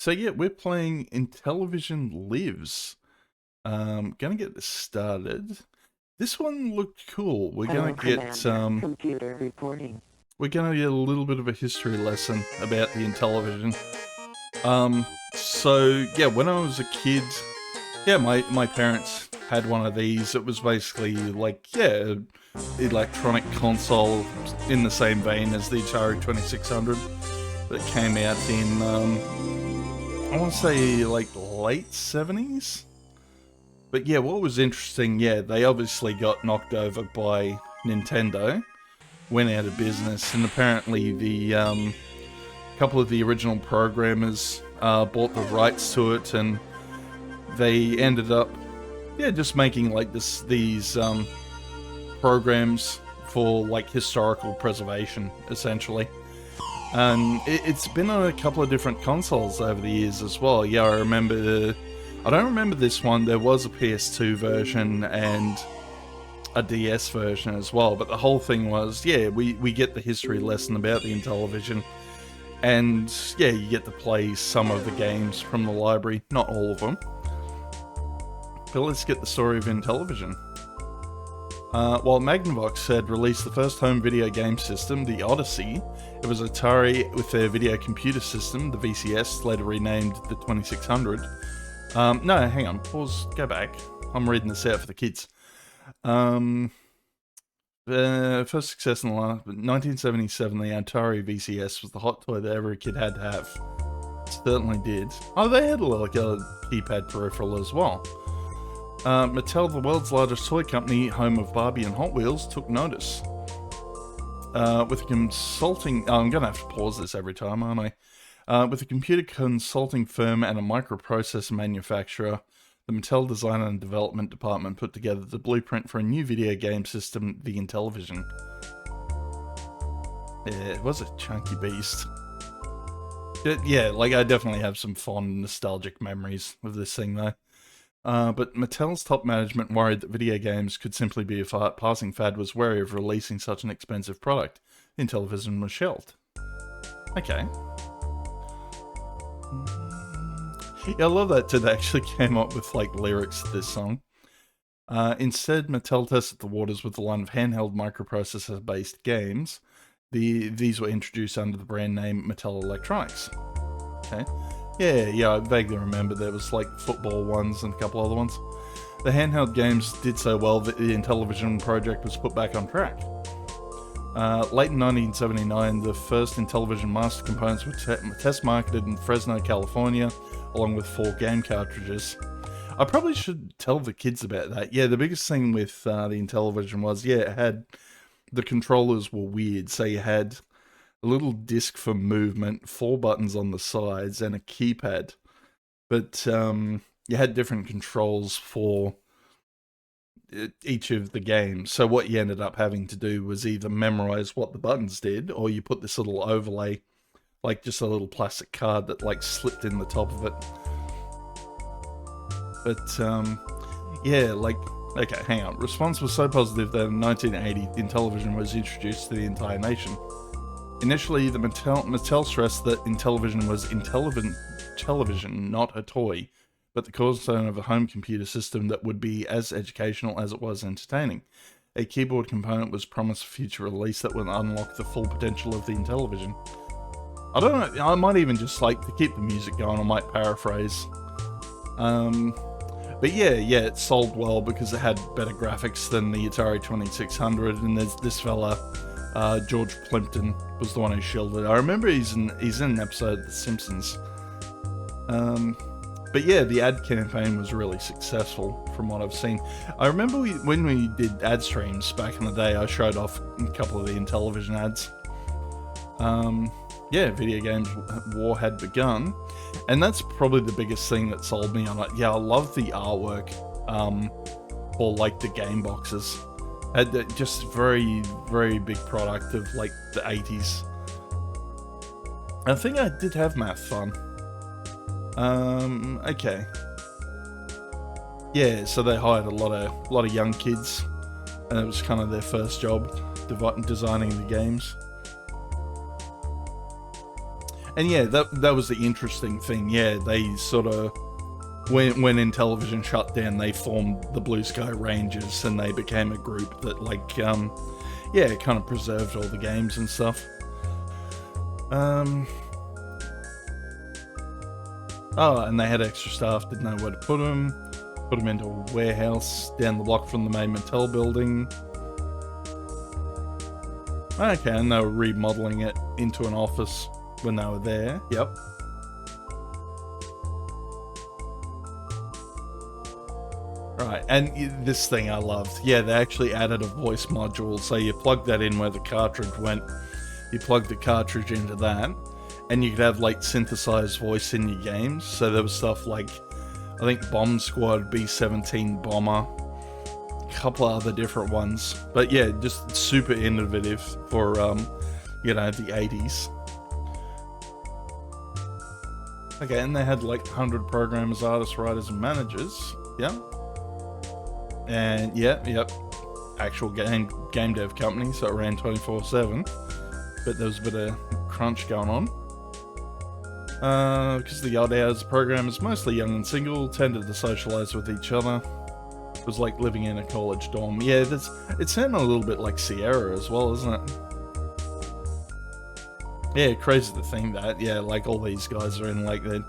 So yeah, we're playing Intellivision Lives. Gonna get this started. This one looked cool. Hello, Commander. Computer reporting. We're gonna get a little bit of a history lesson about the Intellivision. So yeah, when I was a kid, yeah, my parents had one of these. It was basically like, yeah, electronic console in the same vein as the Atari 2600 that came out in I want to say like late 70s. But yeah, what was interesting, yeah, they obviously got knocked over by Nintendo, went out of business, and apparently the couple of the original programmers bought the rights to it, and they ended up, yeah, just making like these programs for like historical preservation, essentially. And it's been on a couple of different consoles over the years as well. Yeah, I don't remember this one. There was a PS2 version and a DS version as well. But the whole thing was, yeah, we get the history lesson about the Intellivision. And yeah, you get to play some of the games from the library. Not all of them. But let's get the story of Intellivision. While Magnavox had released the first home video game system, the Odyssey, it was Atari with their video computer system, the VCS, later renamed the 2600. No, hang on, pause, go back. I'm reading this out for the kids. The first success in the 1977, the Atari VCS was the hot toy that every kid had to have. It certainly did. Oh, they had like a keypad peripheral as well. Mattel, the world's largest toy company, home of Barbie and Hot Wheels, took notice. With a consulting... I'm going to have to pause this every time, aren't I? With a computer consulting firm and a microprocessor manufacturer, the Mattel Design and Development Department put together the blueprint for a new video game system, the Intellivision. Yeah, it was a chunky beast. Yeah, like I definitely have some fond nostalgic memories of this thing though. But Mattel's top management worried that video games could simply be a passing fad, was wary of releasing such an expensive product. Intellivision was shelved. Okay. Yeah, I love that Ted actually came up with like lyrics to this song. Instead, Mattel tested the waters with a line of handheld microprocessor-based games. These were introduced under the brand name Mattel Electronics. Okay. Yeah, I vaguely remember there was like football ones and a couple other ones. The handheld games did so well that the Intellivision project was put back on track. Late in 1979, the first Intellivision master components were test marketed in Fresno, California, along with 4 game cartridges. I probably should tell the kids about that. Yeah, the biggest thing with the Intellivision was, yeah, it had... the controllers were weird, so you had a little disc for movement, 4 buttons on the sides, and a keypad. But you had different controls for each of the games. So what you ended up having to do was either memorize what the buttons did, or you put this little overlay, like just a little plastic card that like slipped in the top of it. But yeah, like, okay, hang on. Response was so positive that in 1980, Intellivision was introduced to the entire nation. Initially, the Mattel stressed that Intellivision was television, not a toy, but the cornerstone of a home computer system that would be as educational as it was entertaining. A keyboard component was promised for future release that would unlock the full potential of the Intellivision. I don't know, I might even just like, to keep the music going, I might paraphrase. But yeah, it sold well because it had better graphics than the Atari 2600, and there's this fella, George Plimpton, was the one who shielded it. I remember he's in an episode of The Simpsons. But yeah, the ad campaign was really successful from what I've seen. I remember when we did ad streams back in the day, I showed off a couple of the Intellivision ads. Yeah, video games war had begun. And that's probably the biggest thing that sold me on it. Yeah, I love the artwork for like the game boxes. Just very, very big product of like the 80s. I think I did have math fun. Okay. Yeah, so they hired a lot of young kids, and it was kind of their first job designing the games. And yeah, that was the interesting thing. Yeah, they sort of, when Intellivision shut down, they formed the Blue Sky Rangers, and they became a group that, like, yeah, kind of preserved all the games and stuff. Oh, and they had extra staff, didn't know where to put them. Put them into a warehouse down the block from the main Mattel building. Okay, and they were remodeling it into an office when they were there. Yep. Right, and this thing I loved. Yeah, they actually added a voice module, so you plug that in where the cartridge went. You plug the cartridge into that, and you could have, like, synthesized voice in your games. So there was stuff like, I think Bomb Squad, B-17 Bomber, a couple of other different ones. But yeah, just super innovative for, you know, the 80s. Okay, and they had like 100 programmers, artists, writers, and managers. Yeah. And yep. Actual game dev company, so it ran 24/7. But there was a bit of crunch going on. Because the odd hours programmers, mostly young and single, tended to socialize with each other. It was like living in a college dorm. Yeah, it sounded a little bit like Sierra as well, isn't it? Yeah, crazy to think that. Yeah, like all these guys are in like their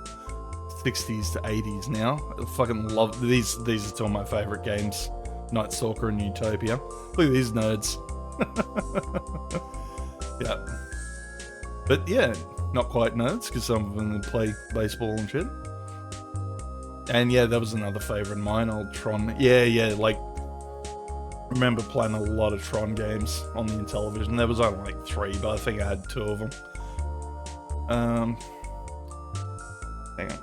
60s to 80s now. I fucking love these. These are two of my favorite games, Night Stalker and Utopia. Look at these nerds. Yeah. But yeah, not quite nerds, because some of them play baseball and shit. And yeah, that was another favorite of mine, old Tron. Yeah, like, remember playing a lot of Tron games on the Intellivision. There was only like 3, but I think I had 2 of them. Hang on.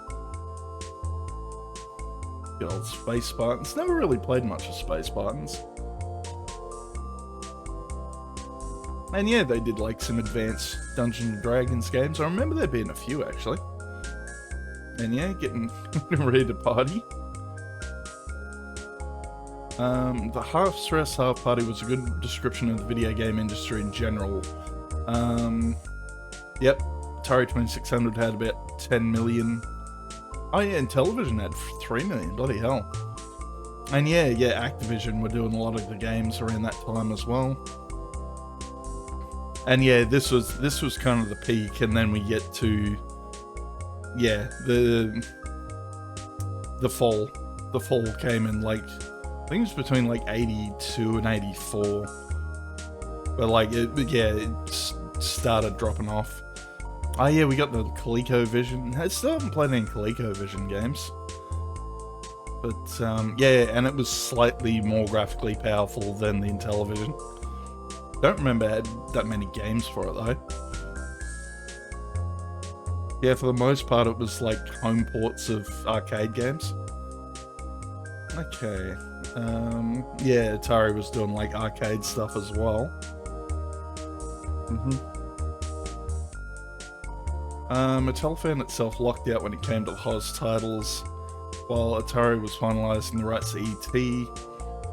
Good old Space Spartans. Never really played much of Space Spartans. And yeah, they did like some advanced Dungeons and Dragons games. I remember there being a few actually. And yeah, getting ready to party. The half stress, half party was a good description of the video game industry in general. Yep, Atari 2600 had about 10 million. Oh yeah, and Intellivision had 3 million, bloody hell. And yeah, Activision were doing a lot of the games around that time as well. And yeah, this was kind of the peak, and then we get to, yeah, the fall. The fall came in like, I think it was between like 82 and 84. But like, it started dropping off. Oh yeah, we got the ColecoVision. I still haven't played any ColecoVision games. But yeah, and it was slightly more graphically powerful than the Intellivision. Don't remember I had that many games for it though. Yeah, for the most part it was like home ports of arcade games. Okay. Yeah, Atari was doing like arcade stuff as well. Mattel found itself locked out when it came to the hottest titles, while Atari was finalizing the rights to E.T.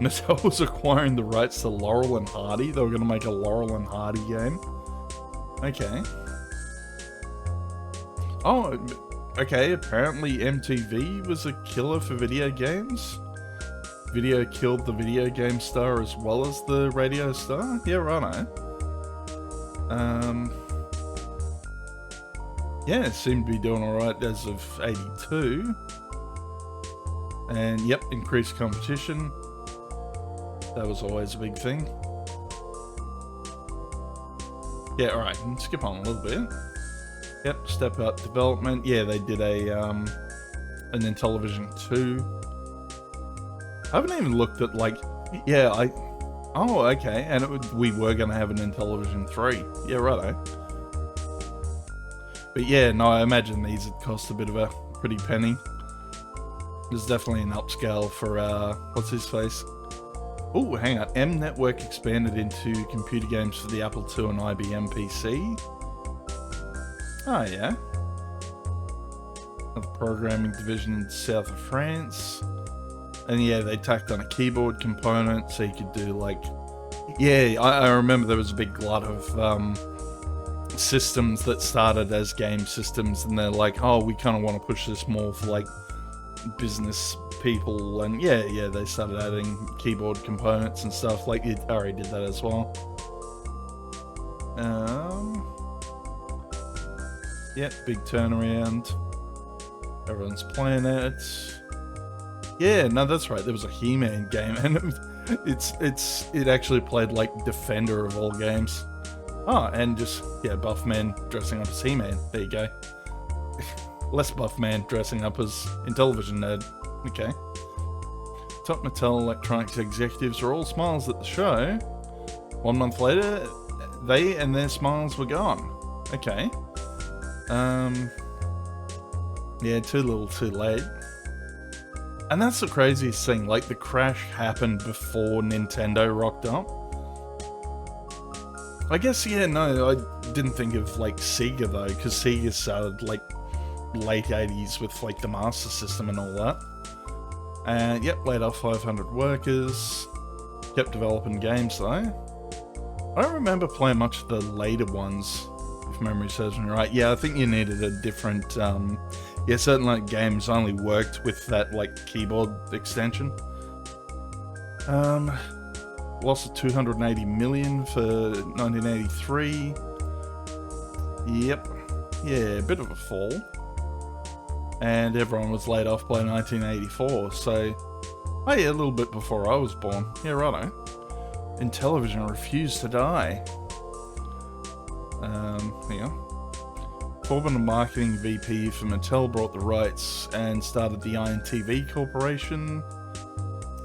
Mattel was acquiring the rights to Laurel and Hardy. They were going to make a Laurel and Hardy game. Okay. Oh, okay, apparently MTV was a killer for video games. Video killed the video game star as well as the radio star? Yeah, righto. Yeah, it seemed to be doing alright as of 82. And yep, increased competition. That was always a big thing. Yeah, alright, skip on a little bit. Yep, step up development. Yeah, they did an Intellivision 2. I haven't even looked at like, yeah, oh, okay, and we were going to have an Intellivision 3. Yeah, righto. But yeah, no, I imagine these would cost a bit of a pretty penny. There's definitely an upscale for, what's his face? Oh, hang on. M Network expanded into computer games for the Apple II and IBM PC. Oh, yeah. Another programming division in south of France. And yeah, they tacked on a keyboard component so you could do like... Yeah, I remember there was a big glut of systems that started as game systems, and they're like, oh, we kind of want to push this more for like business people, and yeah, they started adding keyboard components and stuff. Like it already did that as well. Yeah, big turnaround. Everyone's playing it. Yeah, no, that's right. There was a He-Man game, and it actually played like Defender of all games. Oh, and just buff man dressing up as He-Man. There you go. Less buff man dressing up as Intellivision nerd. Okay. Top Mattel Electronics executives are all smiles at the show. 1 month later, they and their smiles were gone. Okay. Yeah, too little, too late. And that's the craziest thing. Like, the crash happened before Nintendo rocked up. I guess, no, I didn't think of like Sega though, because Sega started like late 80s with like the Master System and all that. And yep, laid off 500 workers. Kept developing games though. I don't remember playing much of the later ones, if memory serves me right. Yeah, I think you needed a different, certain like games only worked with that like keyboard extension. Loss of 280 million for 1983. Yep. Yeah, a bit of a fall. And everyone was laid off by 1984, so... Oh yeah, a little bit before I was born. Yeah, righto. Intellivision refused to die. Yeah. Former marketing VP for Mattel brought the rights and started the INTV Corporation.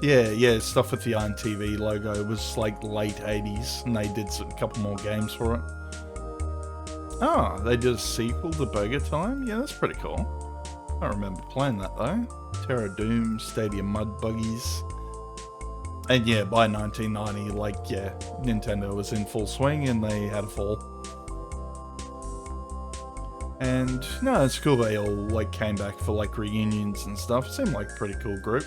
Yeah, stuff with the INTV logo was like late 80s, and they did a couple more games for it. Oh, they did a sequel to Burger Time? Yeah, that's pretty cool. I remember playing that though. Terra Doom, Stadium Mud Buggies. And yeah, by 1990, like, yeah, Nintendo was in full swing and they had a fall. And no, it's cool they all like came back for like reunions and stuff. Seemed like a pretty cool group.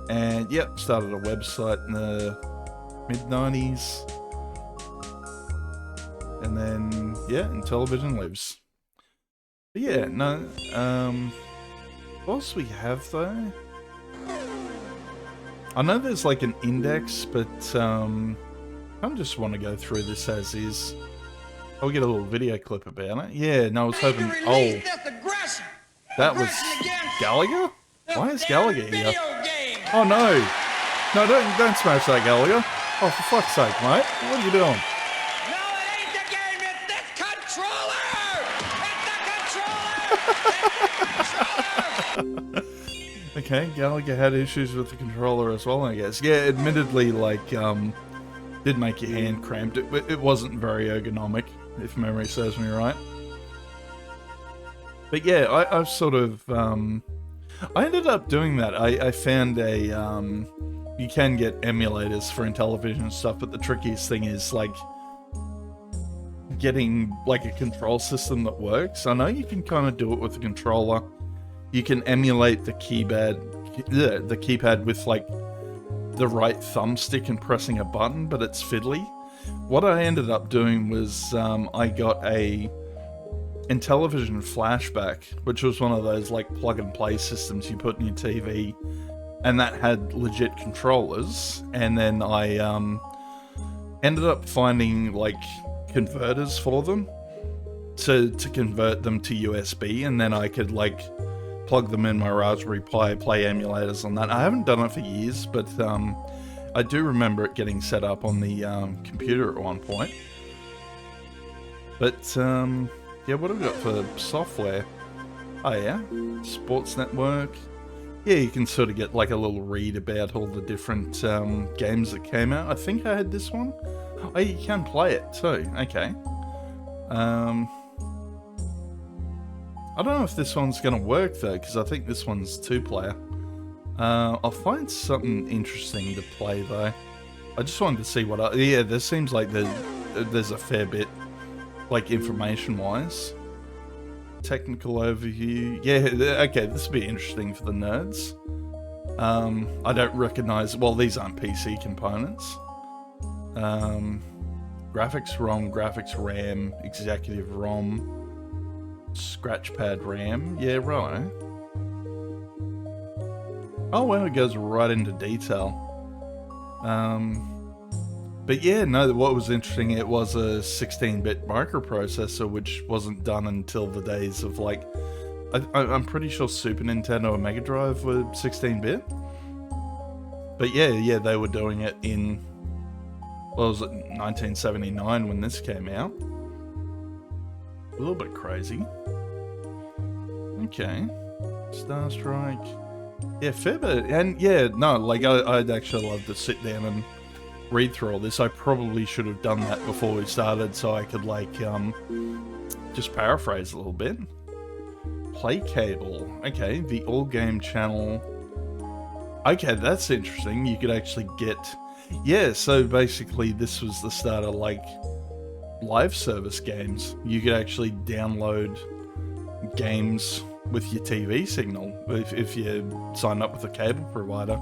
And yep, started a website in the mid-90s. And then, yeah, Intellivision Lives. But yeah, no, what else we have though? I know there's like an index, but I just want to go through this as is. I'll get a little video clip about it. Yeah, no, I was hoping, oh, that was Gallagher? Why is Gallagher here? Oh no! No, don't smash that, Gallagher. Oh, for fuck's sake, mate. What are you doing? No, it ain't the game, it's the controller! It's the controller! Okay, Gallagher had issues with the controller as well, I guess. Yeah, admittedly, like, did make your hand cramped. It wasn't very ergonomic, if memory serves me right. But yeah, I've sort of, I ended up doing that. I found a, you can get emulators for Intellivision stuff, but the trickiest thing is, like, getting, like, a control system that works. I know you can kind of do it with a controller. You can emulate the keypad with, like, the right thumbstick and pressing a button, but it's fiddly. What I ended up doing was, I got a Intellivision Flashback, which was one of those like plug-and-play systems you put in your TV, and that had legit controllers. And then I ended up finding like converters for them to convert them to USB, and then I could like plug them in my Raspberry Pi, play emulators on that. I haven't done it for years, but I do remember it getting set up on the computer at one point. But yeah, what have we got for software? Oh yeah, Sports Network. Yeah, you can sort of get like a little read about all the different games that came out. I think I had this one. Oh, you can play it too. Okay. I don't know if this one's going to work though, because I think this one's 2-player. I'll find something interesting to play though. I just wanted to see what yeah, there seems like there's a fair bit, like information-wise. Technical overview. Yeah, okay, this will be interesting for the nerds. I don't recognize, well, these aren't PC components. graphics ROM, graphics RAM, executive ROM, scratchpad RAM. Yeah, right. Oh well, it goes right into detail. But yeah, no, what was interesting, it was a 16-bit microprocessor, which wasn't done until the days of like, I'm pretty sure Super Nintendo and Mega Drive were 16-bit. But yeah, they were doing it in, what was it, 1979 when this came out. A little bit crazy. Okay. Star Strike. Yeah, fair bit. And yeah, no, like I'd actually love to sit down and read through all this. I probably should have done that before we started so I could like just paraphrase a little bit. Play cable. Okay, the all game channel. Okay, that's interesting. You could actually get, yeah, so basically this was the start of like live service games. You could actually download games with your TV signal if you sign up with a cable provider.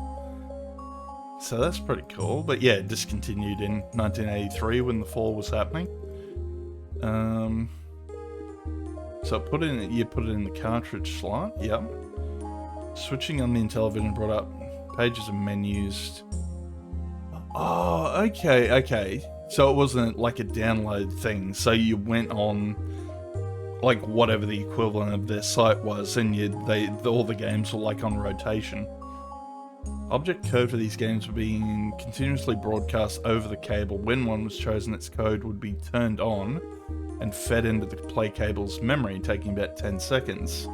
So that's pretty cool. But yeah, it discontinued in 1983 when the fall was happening. So you put it in the cartridge slot. Yep. Switching on the Intellivision brought up pages and menus. Oh, okay. So it wasn't like a download thing. So you went on like whatever the equivalent of their site was, and all the games were like on rotation. Object code for these games were being continuously broadcast over the cable. When one was chosen, its code would be turned on and fed into the play cable's memory, taking about 10 seconds.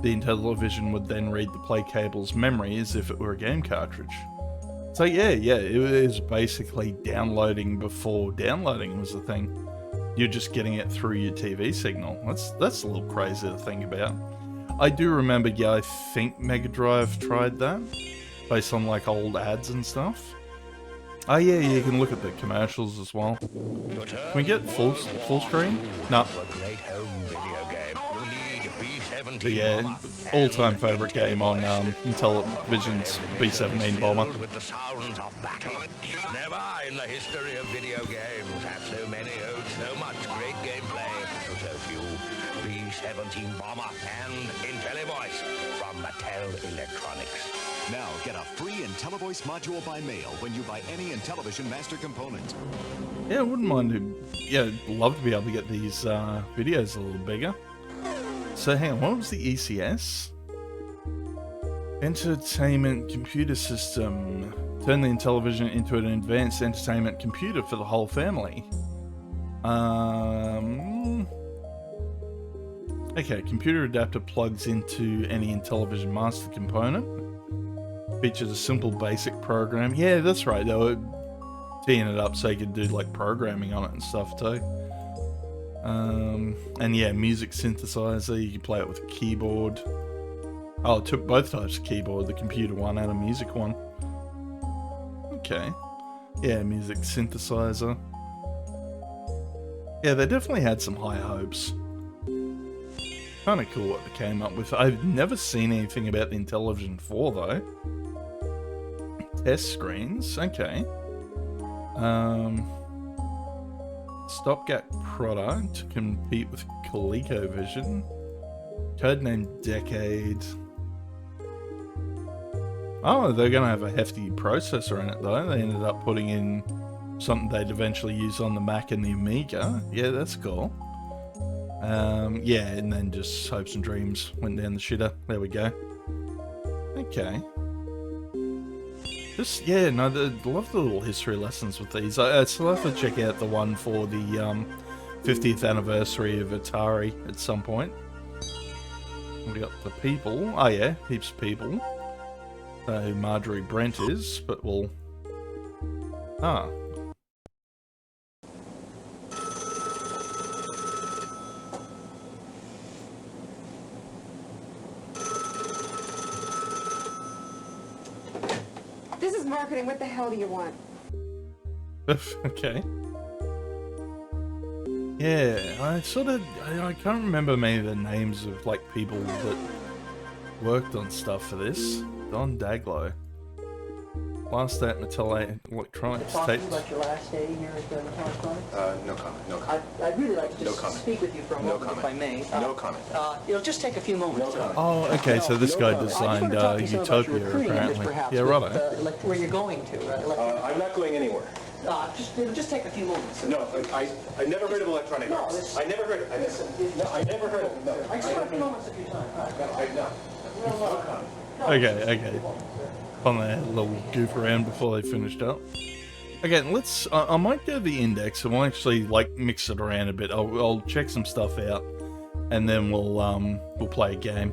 The Intellivision would then read the play cable's memory as if it were a game cartridge. So yeah, it was basically downloading before downloading was the thing. You're just getting it through your TV signal. That's a little crazy to think about. I do remember, yeah, I think Mega Drive tried that, based on like old ads and stuff. Oh yeah, you can look at the commercials as well. Can we get full screen? No. But yeah, all-time favorite game on Intellivision's B-17 bomber. Never in the history of video games have so many owed so much great gameplay to so few. B-17 bomber and IntelliVoice from Mattel Electronics. Now get a free IntelliVoice module by mail when you buy any Intellivision master component. Yeah, I wouldn't mind love to be able to get these videos a little bigger. So hang on, what was the ECS? Entertainment Computer System. Turn the Intellivision into an advanced entertainment computer for the whole family. Okay, computer adapter plugs into any Intellivision master component. Features a simple basic program. Yeah, that's right, they were teeing it up so you could do like programming on it and stuff too. And yeah, music synthesizer, you can play it with a keyboard. Oh, it took both types of keyboard, the computer one and a music one. Okay. Yeah, music synthesizer. Yeah, they definitely had some high hopes. Kinda cool what they came up with. I've never seen anything about the Intellivision 4 though. Test screens, okay. Stopgap product to compete with ColecoVision. Codename Decade. Oh, they're gonna have a hefty processor in it though. They ended up putting in something they'd eventually use on the Mac and the Amiga. Yeah, that's cool. Yeah, and then just hopes and dreams went down the shitter. There we go. Okay. Yeah, no, I love the little history lessons with these. I still have to check out the one for the 50th anniversary of Atari at some point. We got the people. Oh yeah, heaps of people. So Marjorie Brent is, but we'll... Ah. This is marketing. What the hell do you want? Okay. Yeah, I can't remember many of the names of like people that worked on stuff for this. Don Daglow. Last day at Mattel Electronics tapes. about your last day here at Mattel Electronics? No comment. No comment. I'd really like to No just comment. speak with you for a No moment, if I comment. may. No comment. It'll just take a few moments. No comment. Oh, okay, so this guy designed Utopia, apparently. Yeah, righto. Where you're going to. I'm not going anywhere. It'll just take a few moments. No, I never heard of Electronic Arts. I never heard of it. No, I never heard of it. No. I just want a few moments of your time. No comment. Okay. On their little goof around before they finished up. Okay, I might go to the index and we'll actually, like, mix it around a bit. I'll check some stuff out, and then we'll play a game.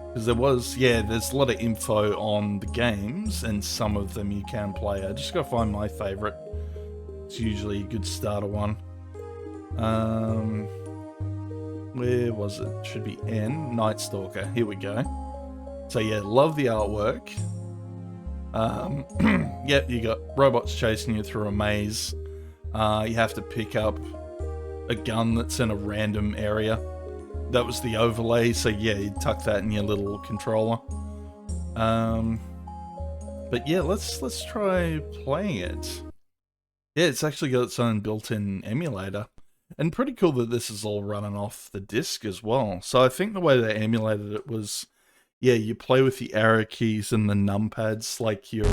Because there's a lot of info on the games, and some of them you can play. I just gotta find my favorite. It's usually a good starter one. Where was it? Should be N. Night Stalker. Here we go. So yeah, love the artwork. Yep, you got robots chasing you through a maze. You have to pick up a gun that's in a random area. That was the overlay, so yeah, you tuck that in your little controller. But yeah, let's try playing it. Yeah, it's actually got its own built-in emulator. And pretty cool that this is all running off the disc as well. So I think the way they emulated it was, yeah, you play with the arrow keys and the numpads like your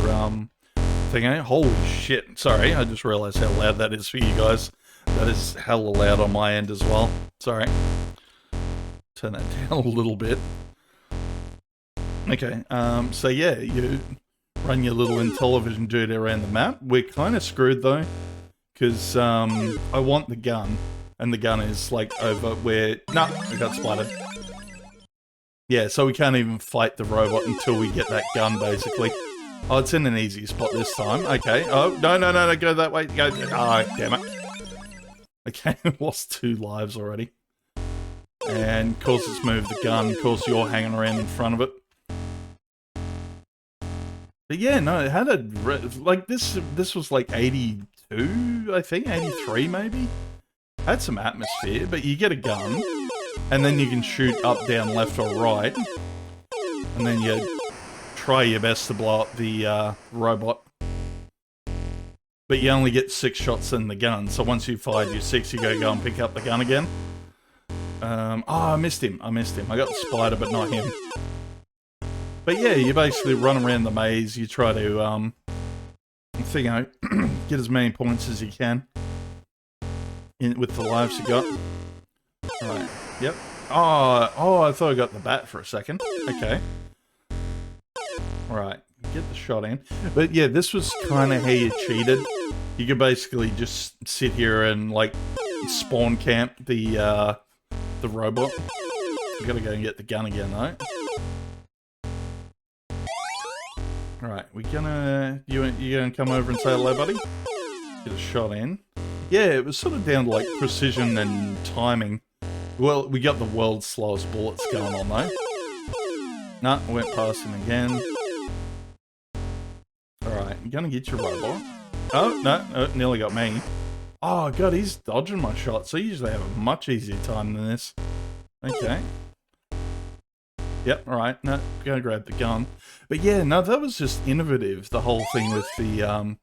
thing. Holy shit, sorry, I just realized how loud that is for you guys. That is hella loud on my end as well. Sorry. Turn that down a little bit. Okay, so yeah, you run your little Intellivision dude around the map. We're kind of screwed though, because I want the gun, and the gun is like over where... No, we got spotted. Yeah, so we can't even fight the robot until we get that gun, basically. Oh, it's in an easy spot this time. Okay. Oh, no, go that way. Go. Oh, damn it. Okay, lost 2 lives already. And of course it's moved the gun. Of course you're hanging around in front of it. But yeah, no, it had a... Like, this was like 82, I think? 83, maybe? Had some atmosphere, but you get a gun. And then you can shoot up, down, left, or right. And then you try your best to blow up the robot. But you only get 6 shots in the gun. So once you fired your 6, you go and pick up the gun again. Oh, I missed him. I got the spider, but not him. But yeah, you basically run around the maze. You try to, get as many points as you can with the lives you got. Right. Yep. Oh, I thought I got the bat for a second. Okay. Right. Get the shot in. But yeah, this was kind of how you cheated. You could basically just sit here and, like, spawn camp the robot. You gotta go and get the gun again, though. Alright, you gonna come over and say hello, buddy? Get a shot in. Yeah, it was sort of down to, like, precision and timing. Well, we got the world's slowest bullets going on, though. Nah, I went past him again. Alright, you gonna get your robot. Oh, no, nearly got me. Oh, God, he's dodging my shots. So I usually have a much easier time than this. Okay. Yep, alright, no, gonna grab the gun. But yeah, no, that was just innovative, the whole thing with the,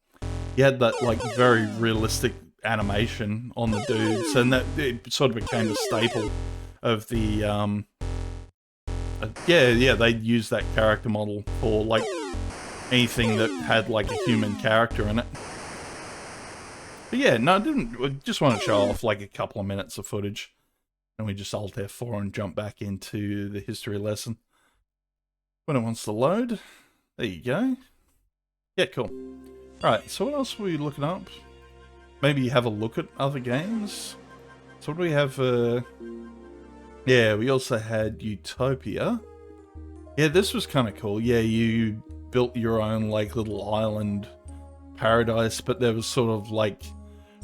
you had that, like, very realistic animation on the dudes, and that it sort of became a staple of the, yeah, they used that character model for, like, anything that had, like, a human character in it. But yeah, no, I just want to show off, like, a couple of minutes of footage. And we just Alt F4 and jump back into the history lesson. When it wants to load. There you go. Yeah, cool. Alright, so what else were we looking up? Maybe have a look at other games? So what do we have? Yeah, we also had Utopia. Yeah, this was kind of cool. Yeah, you built your own, like, little island paradise, but there was sort of, like...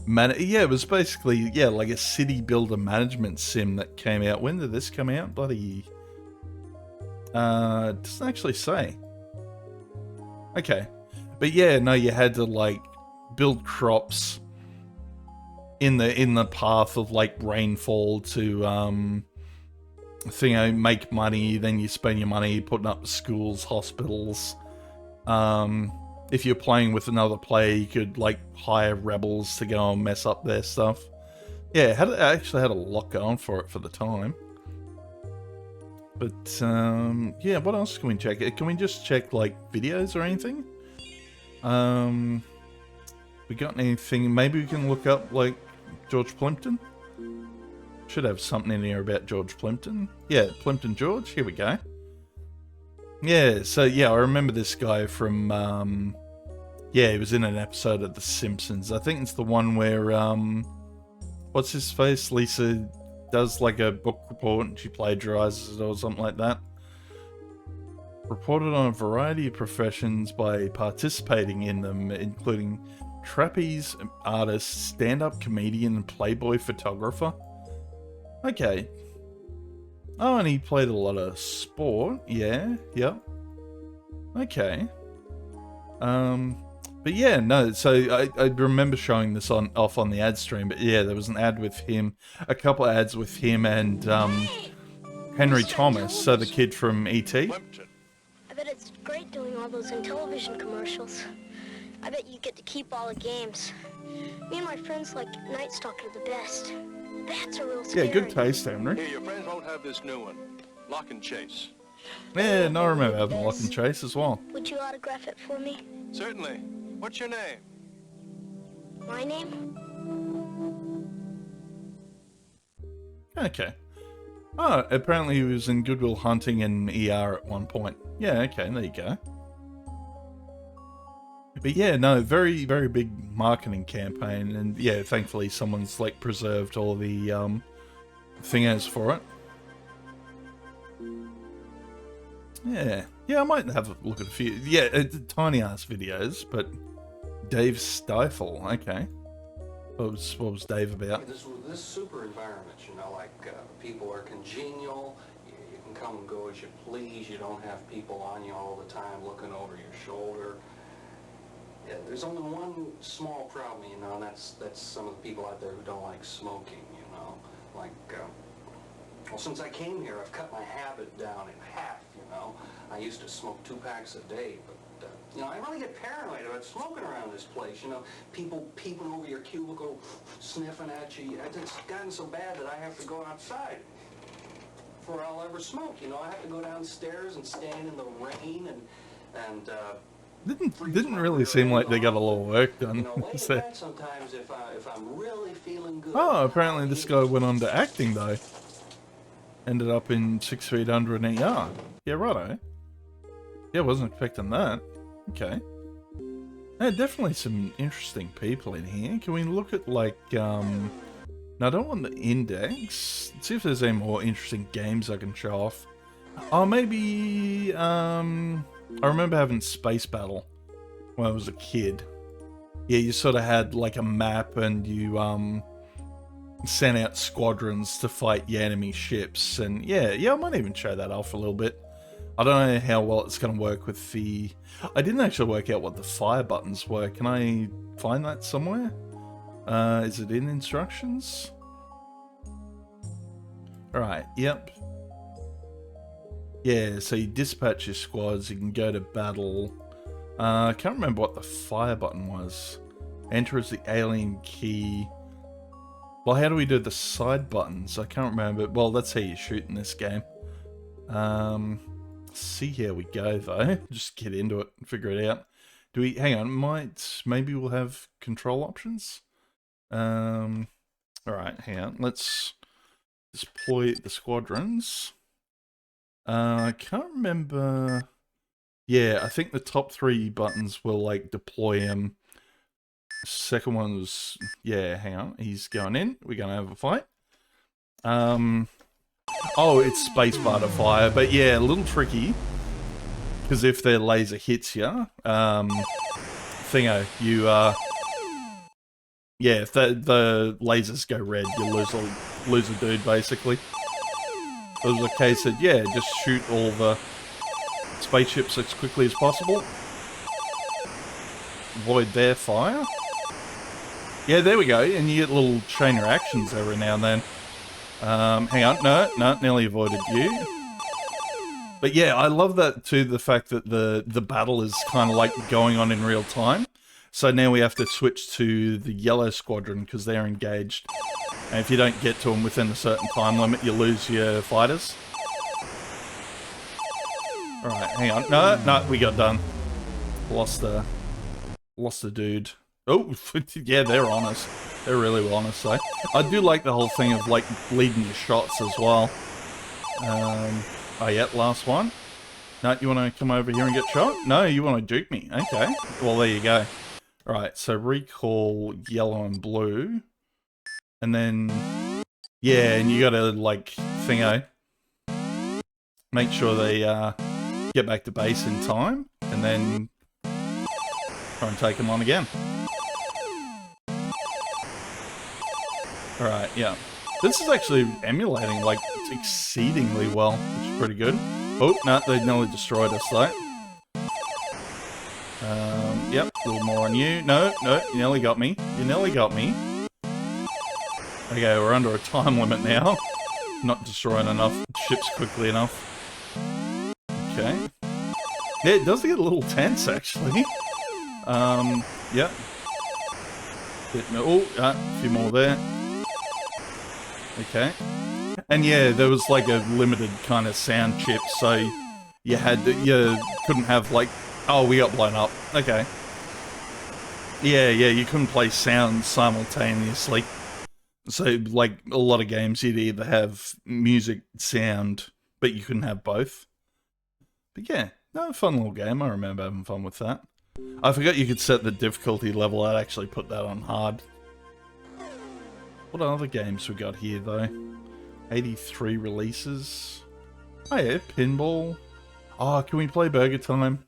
Yeah, it was basically, yeah, like a city builder management sim that came out. When did this come out? Bloody... it doesn't actually say. Okay. But yeah, no, you had to, like, build crops in the path of, like, rainfall to, make money. Then you spend your money putting up schools, hospitals, if you're playing with another player, you could like hire rebels to go and mess up their stuff. Yeah, it actually had a lot going for it for the time. But yeah, what else can we check? Can we just check like videos or anything? We got anything? Maybe we can look up like George Plimpton. Should have something in here about George Plimpton. Yeah, Plimpton George. Here we go. Yeah, so yeah, I remember this guy from yeah, he was in an episode of The Simpsons. I think it's the one where what's his face? Lisa does like a book report and she plagiarizes it or something like that. Reported on a variety of professions by participating in them, including trapeze artist, stand-up comedian, and Playboy photographer. Okay. Oh, and he played a lot of sport. Yeah, yep. Okay. But yeah, no, so I remember showing this off on the ad stream, but yeah, there was an ad with him, a couple of ads with him and Henry Thomas, so the kid from E.T. I bet it's great doing all those Intellivision commercials. I bet you get to keep all the games. Me and my friends like Night Stalker the best. That's a real scary. Yeah, good taste, Henry. Here, your friends won't have this new one. Lock and Chase. Yeah, no, I remember having Lock and Chase as well. Would you autograph it for me? Certainly. What's your name? My name? Okay. Oh, apparently he was in Good Will Hunting and ER at one point. Yeah, okay, there you go. But yeah, no, very, very big marketing campaign, and yeah, thankfully someone's like preserved all the thingos for it. Yeah, yeah, I might have a look at a few. Yeah, tiny ass videos, but Dave Stifle, okay. What was Dave about? This super environment, you know, like people are congenial. You can come and go as you please. You don't have people on you all the time looking over your shoulder. Yeah, there's only one small problem, you know, and that's some of the people out there who don't like smoking, you know. Like, well, since I came here, I've cut my habit down in half, you know. I used to smoke 2 packs a day, but, you know, I really get paranoid about smoking around this place, you know. People peeping over your cubicle, sniffing at you. It's gotten so bad that I have to go outside before I'll ever smoke, you know. I have to go downstairs and stand in the rain and Didn't really seem like they got a lot of work done. So. Sometimes if I'm really feeling good. Oh, apparently this guy went on to acting though. Ended up in 6 Feet Under an ER. Yeah, righto. Yeah, wasn't expecting that. Okay. Yeah, definitely some interesting people in here. Can we look at like now I don't want the index. Let's see if there's any more interesting games I can show off. Oh, maybe I remember having Space Battle when I was a kid. Yeah, you sort of had like a map and you sent out squadrons to fight the enemy ships. And yeah, I might even show that off a little bit. I don't know how well it's going to work with the... I didn't actually work out what the fire buttons were. Can I find that somewhere? Is it in instructions? Alright, yep. Yeah, so you dispatch your squads, you can go to battle. I can't remember what the fire button was. Enter as the alien key. Well, how do we do the side buttons? I can't remember. Well, that's how you shoot in this game. See how we go, though. Just get into it and figure it out. Do we... Hang on, maybe we'll have control options? Alright, hang on. Let's deploy the squadrons. I can't remember. Yeah, I think the top 3 buttons will like deploy him. Second one was, yeah, hang on, he's going in. We're gonna have a fight. Oh, it's spacebar to fire, but yeah, a little tricky because if their laser hits you, thingo, you yeah, if the lasers go red, you lose a dude basically. It was a case that, yeah, just shoot all the spaceships as quickly as possible. Avoid their fire. Yeah, there we go. And you get little chain reactions every now and then. Hang on. No, nearly avoided you. But yeah, I love that too, the fact that the battle is kind of like going on in real time. So now we have to switch to the yellow squadron because they're engaged. And if you don't get to them within a certain time limit, you lose your fighters. Alright, hang on. No, we got done. Lost the dude. Oh, yeah, they're on us. They're really on us, though. I do like the whole thing of, like, leading the shots as well. Oh, yeah, last one. No, you want to come over here and get shot? No, you want to juke me. Okay. Well, there you go. Alright, so recall yellow and blue. And then... Yeah, and you gotta, like, thingo. Make sure they, get back to base in time. And then... try and take them on again. Alright, yeah. This is actually emulating, like, exceedingly well, which is pretty good. Oh, no, they nearly destroyed us, though. Yep, a little more on you. No, you nearly got me. You nearly got me. Okay, we're under a time limit now. Not destroying enough ships quickly enough. Okay. Yeah, it does get a little tense, actually. Yep. Oh, a few more there. Okay. And yeah, there was like a limited kind of sound chip, so you couldn't have like, oh, we got blown up. Okay. Yeah, you couldn't play sound simultaneously. So like a lot of games, you'd either have music, sound, but you couldn't have both. But yeah, no, fun little game. I remember having fun with that. I forgot you could set the difficulty level. I'd actually put that on hard. What other games we got here, though? 83 releases. Oh yeah, pinball. Oh, can we play Burger Time?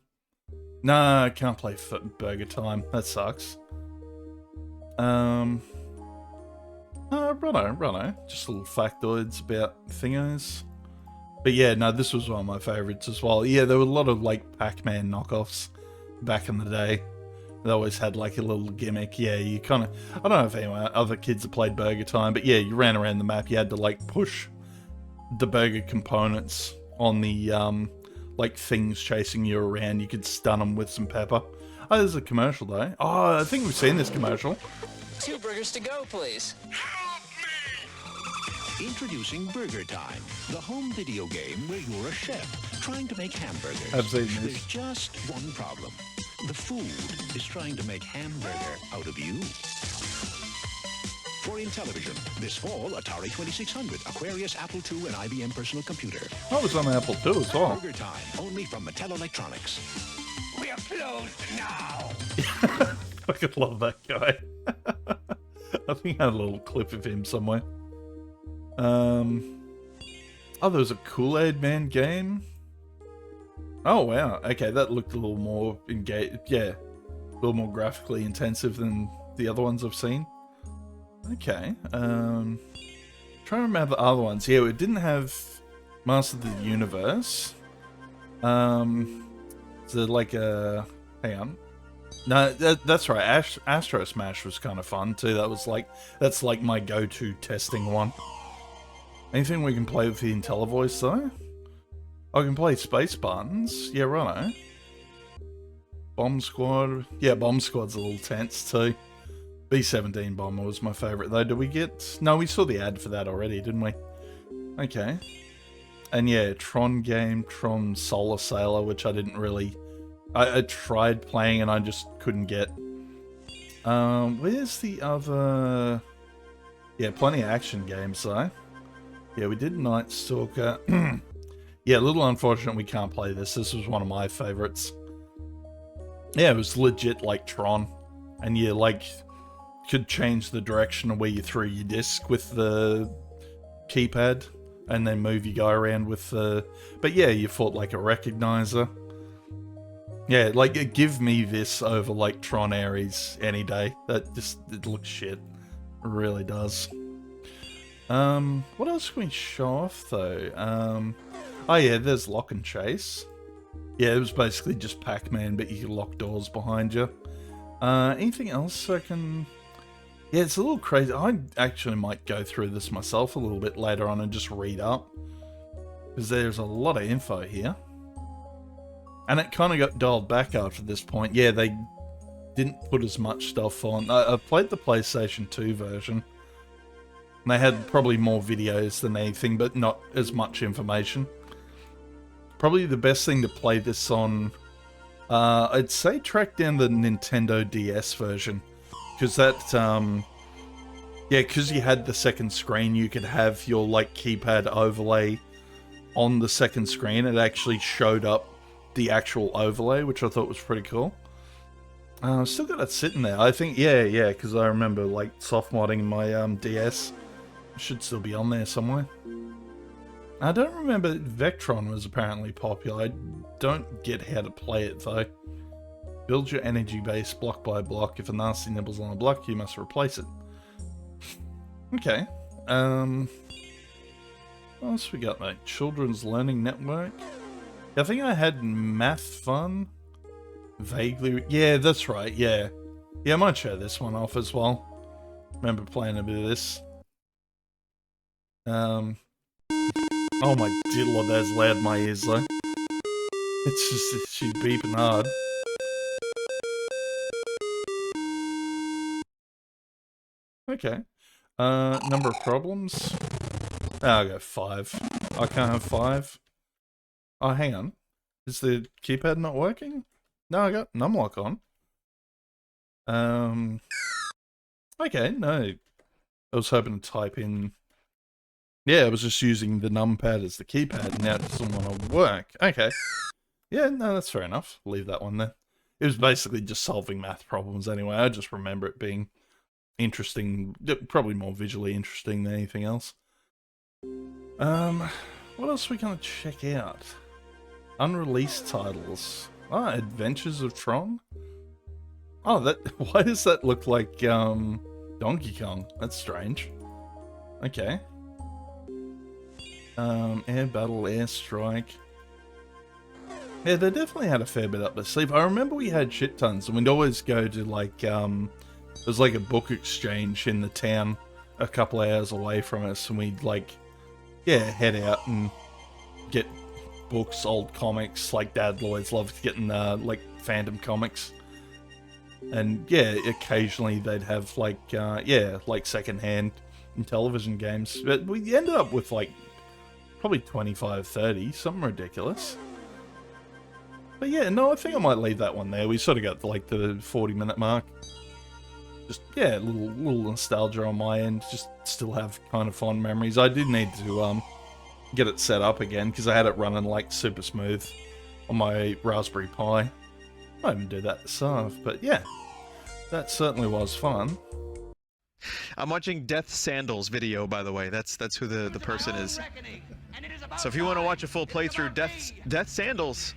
No, I can't play Burger Time. That sucks. Righto. Just little factoids about thingos. But yeah, no, this was one of my favorites as well. Yeah, there were a lot of, like, Pac-Man knockoffs back in the day. They always had, like, a little gimmick. Yeah, you kind of... I don't know if anyone, other kids have played Burger Time, but yeah, you ran around the map. You had to, like, push the burger components on the, like, things chasing you around. You could stun them with some pepper. Oh, there's a commercial, though. Oh, I think we've seen this commercial. 2 burgers to go, please. Introducing Burger Time, the home video game where you're a chef trying to make hamburgers. I've seen this. There's just one problem. The food is trying to make hamburger out of you. For Intellivision, this fall, Atari 2600, Aquarius, Apple II, and IBM personal computer. I was on Apple II as well. Burger Time, only from Mattel Electronics. We are closed now! I could love that guy. I think I had a little clip of him somewhere. Oh, there was a Kool-Aid Man game. Oh wow, okay, that looked a little more engaged. Yeah, a little more graphically intensive than the other ones I've seen. Okay, trying to remember the other ones. Yeah, it didn't have Master of the Universe. So like a... Hang on. No, that's right. Astro Smash was kind of fun too. That's like my go-to testing one. Anything we can play with the IntelliVoice though? I can play Space Buttons. Yeah, righto. Bomb Squad. Yeah, Bomb Squad's a little tense too. B-17 Bomber was my favourite though. Did we get... No, we saw the ad for that already, didn't we? Okay. And yeah, Tron game, Tron Solar Sailor, which I didn't really... I tried playing and I just couldn't get. Where's the other... Yeah, plenty of action games though. Yeah, we did Night Stalker. Yeah, a little unfortunate we can't play this. This was one of my favorites. Yeah, it was legit like Tron. And you, like, could change the direction of where you threw your disc with the keypad. And then move your guy around with the... But yeah, you fought like a recognizer. Yeah, like, give me this over, like, Tron Ares any day. That just, it looks shit. It really does. What else can we show off, though? Oh yeah, there's Lock and Chase. Yeah, it was basically just Pac-Man, but you could lock doors behind you. Anything else I can... Yeah, it's a little crazy. I actually might go through this myself a little bit later on and just read up. Because there's a lot of info here. And it kind of got dialed back after this point. Yeah, they didn't put as much stuff on. I played the PlayStation 2 version. And they had probably more videos than anything, but not as much information. Probably the best thing to play this on, I'd say track down the Nintendo DS version. Because that, yeah, because you had the second screen, you could have your, like, keypad overlay on the second screen. It actually showed up the actual overlay, which I thought was pretty cool. Still got it sitting there. I think, yeah, because I remember, like, soft modding my DS. It should still be on there somewhere. I don't remember Vectron was apparently popular. I don't get how to play it, though. Build your energy base block by block. If a nasty nibbles on a block, you must replace it. Okay. What else we got, mate? Children's Learning Network. I think I had Math Fun. Vaguely. Yeah, that's right. Yeah. Yeah, I might show this one off as well. Remember playing a bit of this. Oh my dear lord, that's loud in my ears though. It's just, she's beeping hard. Okay. Number of problems. Oh, I'll go 5. I can't have 5. Oh, hang on. Is the keypad not working? No, I got numlock on. Okay, no. I was hoping to type in... Yeah, I was just using the numpad as the keypad, and now it doesn't want to work. Okay. Yeah, no, that's fair enough. Leave that one there. It was basically just solving math problems anyway. I just remember it being interesting, probably more visually interesting than anything else. What else are we going to check out? Unreleased titles. Ah, Adventures of Tron? Oh, why does that look like, Donkey Kong? That's strange. Okay. Air Battle, Air Strike. Yeah, they definitely had a fair bit up their sleeve. I remember we had shit tons, and we'd always go to, like, there's like a book exchange in the town a couple hours away from us, and we'd, like, yeah, head out and get books, old comics. Like, Dad always loved getting, like, Phantom comics. And, yeah, occasionally they'd have, like, yeah, like, secondhand Intellivision games. But we ended up with, like, probably 25, 30, something ridiculous. But yeah, no, I think I might leave that one there. We sort of got, like, the 40-minute mark. Just, yeah, a little nostalgia on my end. Just still have kind of fond memories. I did need to get it set up again, because I had it running, like, super smooth on my Raspberry Pi. I didn't do that to start, but yeah, that certainly was fun. I'm watching Death Sandals video, by the way. That's who the person is. So if you want to watch a full playthrough, Death Sandals,